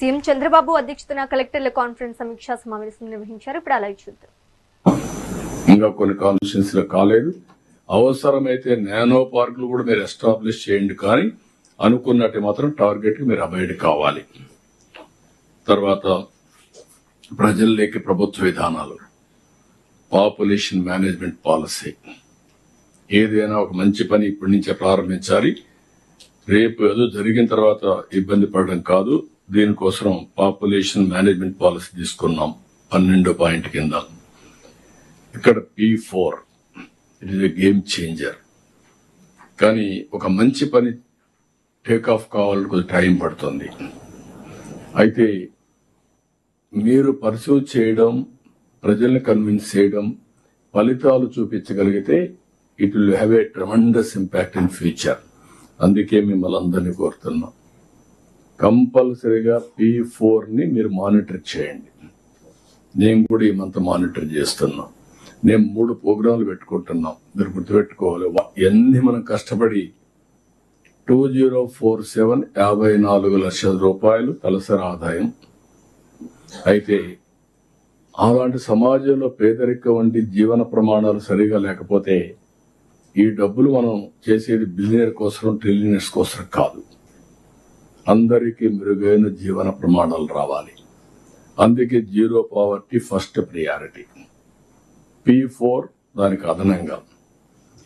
CM Chandrababu అధ్యక్షతన కలెక్టర్ల conference సమీక్షా సమావేశం నిర్వహించారు. ఇప్పుడు అలా చూద్దాం. ఇంకా కొన్ని కాన్స్టిట్యూన్సీస్ లో కాలేదు. అవసరమైతే నానో పార్కులు కూడా మీరు ఎస్టాబ్లిష్ చేయండి, కానీ అనుకున్నట్టు మాత్రం టార్గెట్ కి మీరు అబైడ్ కావాలి. తర్వాత ప్రజల్లోకి ప్రభుత్వ విధానాలు, పాపులేషన్ మేనేజ్మెంట్ పాలసీ, ఏదైనా ఒక మంచి పని ఇప్పటి నుంచే ప్రారంభించాలి. రేపు ఏదో జరిగిన తర్వాత ఇబ్బంది పడడం కాదు. దీనికోసం పాపులేషన్ మేనేజ్మెంట్ పాలసీ తీసుకున్నాం 12 పాయింట్ కింద. ఇక్కడ P4 it is a game changer. కానీ ఒక మంచి పని టేక్ ఆఫ్ కావాలని కొంచెం టైం పడుతుంది. అయితే మీరు పర్సూ చేయడం, ప్రజల్ని కన్విన్స్ చేయడం, ఫలితాలు చూపించగలిగితే it will have a tremendous impact in future. అందుకే మిమ్మల్ని అందరినీ కోరుతున్నాం, కంపల్సరీగా P4 ని మీరు మానిటర్ చేయండి. నేను కూడా ఈ మంత్ మానిటర్ చేస్తున్నాం. నేను 3 ప్రోగ్రాంలు పెట్టుకుంటున్నాం. మీరు గుర్తుపెట్టుకోవాలి, ఎన్ని మనం కష్టపడి 2047 54 లక్షల రూపాయలు తలసరి ఆదాయం. అయితే అలాంటి సమాజంలో పేదరికం వంటి జీవన ప్రమాణాలు సరిగా లేకపోతే ఈ డబ్బులు మనం చేసేది బిలియనర్ కోసం, ట్రిలియనర్స్ కోసం కాదు. అందరికీ మెరుగైన జీవన ప్రమాణాలు రావాలి. అందుకే zero poverty first priority. P4 దానికి అదనంగా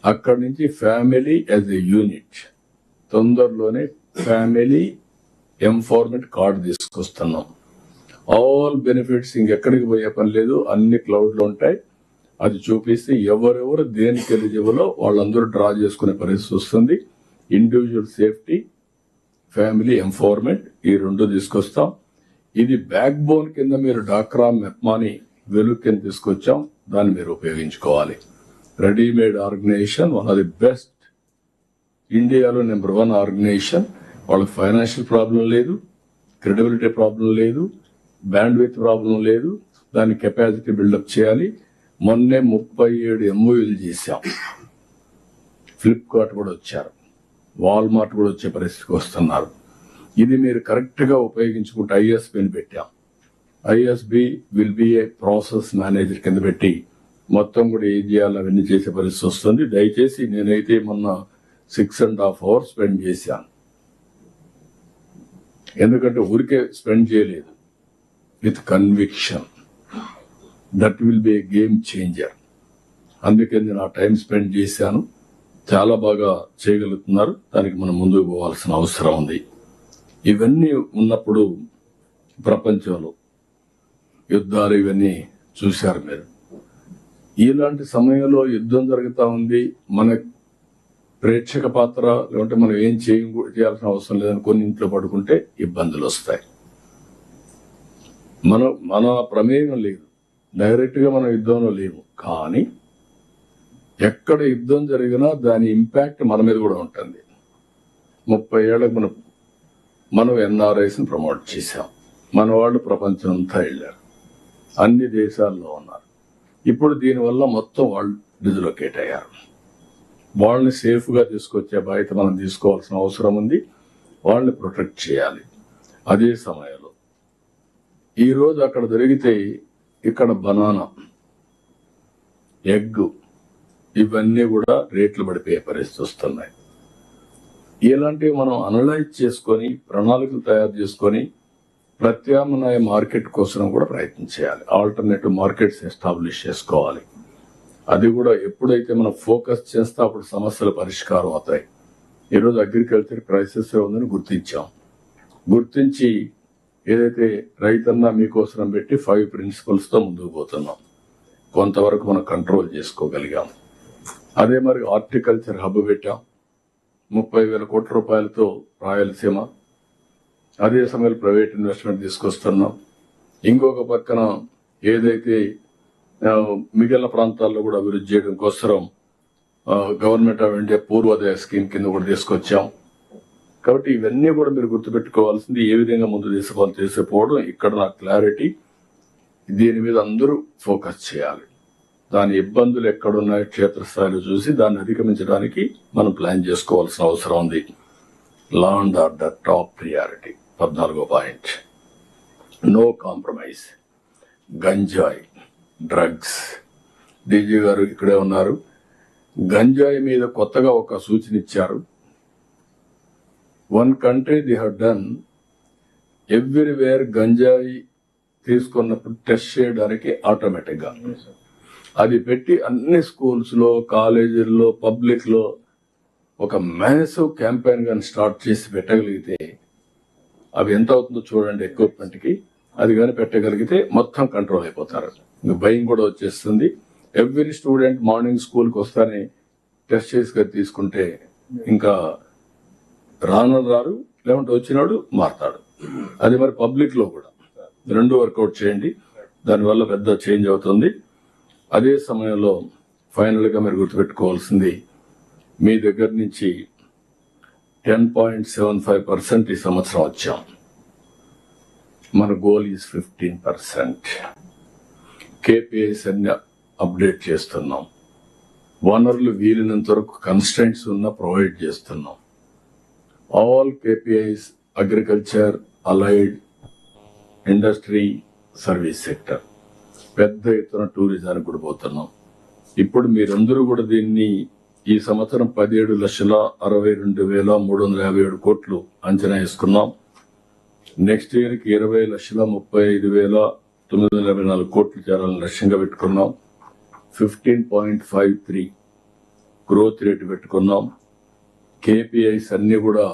అక్కడి నుంచి ఫ్యామిలీ యాజ్ ఎ యూనిట్, తొందరలోనే ఫ్యామిలీ ఎంపవర్మెంట్ కార్డు తీసుకొస్తున్నాం. ఆల్ బెనిఫిట్స్ ఇంకెక్కడికి పోయే పని లేదు, అన్ని క్లౌడ్ లో ఉంటాయి. అది చూపిస్తే ఎవరెవరు దేనికి ఎలిజిబులో వాళ్ళందరూ డ్రా చేసుకునే పరిస్థితి వస్తుంది. ఇండివిజువల్ సేఫ్టీ, ఫ్యామిలీ ఎంపవర్మెంట్, ఈ 2 తీసుకొస్తాం. ఇది బ్యాక్ బోన్ కింద మీరు డాక్రా, మెప్మాని, వెలుగు కింద తీసుకొచ్చాం. దాన్ని మీరు ఉపయోగించుకోవాలి. Readymade organization, one of the best ఇండియాలో నెంబర్ 1 ఆర్గనైజేషన్. వాళ్ళకి ఫైనాన్షియల్ ప్రాబ్లం లేదు, క్రెడిబిలిటీ ప్రాబ్లం లేదు, బ్యాండ్ విత్ ప్రాబ్లం లేదు. దాని కెపాసిటీ బిల్డప్ చేయాలి. మొన్నే 37 MOUలు చేశాం. ఫ్లిప్కార్ట్ కూడా వచ్చారు, వాల్మార్ట్ కూడా వచ్చే పరిస్థితికి వస్తున్నారు. ఇది మీరు కరెక్ట్ గా ఉపయోగించుకుంటే ISBని పెట్టాం. ISB will be A process manager కింద పెట్టి మొత్తం కూడా ఏం చేయాలి అవన్నీ చేసే పరిస్థితి వస్తుంది. దయచేసి నేనైతే మొన్న 6.5 hours స్పెండ్ చేశాను. ఎందుకంటే ఊరికే స్పెండ్ చేయలేదు, with conviction. That will be A game changer. అందుకే నేను ఆ టైం స్పెండ్ చేశాను. చాలా బాగా చేయగలుగుతున్నారు. దానికి మనం ముందుకు పోవాల్సిన అవసరం ఉంది. ఇవన్నీ ఉన్నప్పుడు ప్రపంచంలో యుద్ధాలు ఇవన్నీ చూశారు మీరు. ఇలాంటి సమయంలో యుద్ధం జరుగుతూ ఉంది. మన ప్రేక్షక పాత్ర లేకుంటే మనం ఏం చేయాల్సిన అవసరం లేదని కొన్ని ఇంట్లో పడుకుంటే ఇబ్బందులు వస్తాయి. మన ప్రమేయం లేదు, డైరెక్ట్ గా మనం యుద్ధంలో లేము. కానీ ఎక్కడ యుద్ధం జరిగినా దాని ఇంపాక్ట్ మన మీద కూడా ఉంటుంది. 30 ఏళ్లకు మనం NRIs ని ప్రమోట్ చేశాం. మన వాళ్ళు ప్రపంచం అంతా వెళ్ళారు, అన్ని దేశాల్లో ఉన్నారు. ఇప్పుడు దీనివల్ల మొత్తం వాళ్ళు డిజిలొకేట్ అయ్యారు. వాళ్ళని సేఫ్ గా తీసుకొచ్చే బాధ్యత మనం తీసుకోవాల్సిన అవసరం ఉంది. వాళ్ళని ప్రొటెక్ట్ చేయాలి. అదే సమయంలో ఈ రోజు అక్కడ జరిగితే ఇక్కడ బనానా, ఎగ్, ఇవన్నీ కూడా రేట్లు పడిపోయే పరిస్థితి వస్తున్నాయి. ఇలాంటివి మనం అనలైజ్ చేసుకొని ప్రణాళికలు తయారు చేసుకొని ప్రత్యామ్నాయ మార్కెట్ కోసం కూడా ప్రయత్నం చేయాలి. ఆల్టర్నేటివ్ మార్కెట్స్ ఎస్టాబ్లిష్ చేసుకోవాలి. అది కూడా ఎప్పుడైతే మనం ఫోకస్ చేస్తే అప్పుడు సమస్యల పరిష్కారం అవుతాయి. ఈరోజు అగ్రికల్చర్ క్రైసిస్ ఉందని గుర్తించి ఏదైతే రైతన్నా మీకోసం పెట్టి 5 principles తో ముందుకు పోతున్నాం. కొంతవరకు మనం కంట్రోల్ చేసుకోగలిగాం. అదే మరి హార్టికల్చర్ హబ్ పెట్టాం 30,000 కోట్ల రూపాయలతో రాయలసీమ. అదే సమయంలో ప్రైవేట్ ఇన్వెస్ట్మెంట్ తీసుకొస్తున్నాం. ఇంకొక పక్కన ఏదైతే మిగిలిన ప్రాంతాల్లో కూడా అభివృద్ధి చేయడం కోసం government of India Purvodaya scheme కింద కూడా తీసుకొచ్చాం. కాబట్టి ఇవన్నీ కూడా మీరు గుర్తుపెట్టుకోవాల్సింది. ఏ విధంగా ముందు తీసుకుపోవడం ఇక్కడ నా క్లారిటీ. దీని మీద అందరూ ఫోకస్ చేయాలి. దాని ఇబ్బందులు ఎక్కడున్నాయో క్షేత్రస్థాయిలో చూసి దాన్ని అధిగమించడానికి మనం ప్లాన్ చేసుకోవాల్సిన అవసరం ఉంది. Law and order top priority 14వ పాయింట్. No compromise. గంజాయి, డ్రగ్స్, డీజీ గారు ఇక్కడే ఉన్నారు. గంజాయి మీద కొత్తగా ఒక సూచన ఇచ్చారు. One country the have done everywhere గంజాయి తీసుకున్నప్పుడు టెస్ట్ చేయడానికి ఆటోమేటిక్ గా అది పెట్టి అన్ని స్కూల్స్ లో, కాలేజీల్లో, పబ్లిక్ లో ఒక మ్యాసివ్ క్యాంపెయిన్ కానీ స్టార్ట్ చేసి పెట్టగలిగితే అవి ఎంత అవుతుందో చూడండి ఎక్విప్మెంట్ కి. అది కానీ పెట్టగలిగితే మొత్తం కంట్రోల్ అయిపోతారు. ఇంకా భయం కూడా వచ్చేస్తుంది. ఎవ్రీ స్టూడెంట్ మార్నింగ్ స్కూల్కి వస్తానే టెస్ట్ చేసి తీసుకుంటే ఇంకా రారు, లేకుంటే వచ్చినాడు మారతాడు. అది మరి పబ్లిక్ లో కూడా రెండు వర్కౌట్ చేయండి. దానివల్ల పెద్ద చేంజ్ అవుతుంది. అదే సమయంలో ఫైనల్ గా మీరు గుర్తుపెట్టుకోవాల్సింది, మీ దగ్గర నుంచి 10.75% ఈ సంవత్సరం వచ్చాం. మన గోల్ ఈజ్ 15%. కేపీఐస్ అన్ని అప్డేట్ చేస్తున్నాం. వనరులు వీలైనంత వరకు కన్స్టెంట్స్ ఉన్న ప్రొవైడ్ చేస్తున్నాం. All KPIs agriculture, allied, industry, service sector, పెద్ద ఎత్తున టూరిజానికి కూడా పోతున్నాం. ఇప్పుడు మీరందరూ కూడా దీన్ని ఈ సంవత్సరం 17,62,357 కోట్లు అంచనా వేసుకున్నాం. నెక్స్ట్ ఇయర్ కి 20,35,924 కోట్లు చేరాలని లక్ష్యంగా పెట్టుకున్నాం. 15.53 గ్రోత్ రేటు పెట్టుకున్నాం. కేపీఐస్ అన్ని కూడా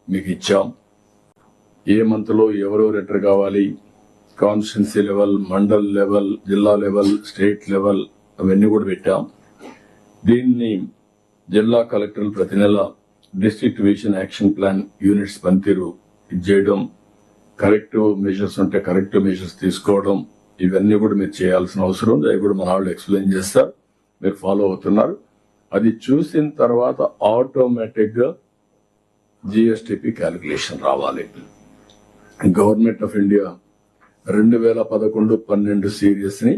మీకు ఇచ్చాం. ఏ మంత్ లో ఎవరెవరు ఎంటర్ కావాలి, కాన్స్టిట్యున్సీ లెవెల్, మండల్ లెవెల్, జిల్లా లెవెల్, స్టేట్ లెవెల్ అవన్నీ కూడా పెట్టాం. దీన్ని జిల్లా కలెక్టర్లు ప్రతి నెల district vision action plan units పనితీరు చేయడం, కరెక్టివ్ మెజర్స్ ఉంటే కరెక్టివ్ మెజర్స్ తీసుకోవడం, ఇవన్నీ కూడా మీరు చేయాల్సిన అవసరం ఉంది. అవి కూడా మన వాళ్ళు ఎక్స్ప్లెయిన్ చేస్తారు. మీరు ఫాలో అవుతున్నారు. అది చూసిన తర్వాత ఆటోమేటిక్ గా జిఎస్టిపి క్యాలిక్యులేషన్ రావాలి. గవర్నమెంట్ ఆఫ్ ఇండియా 2011-12 సీరియస్ ని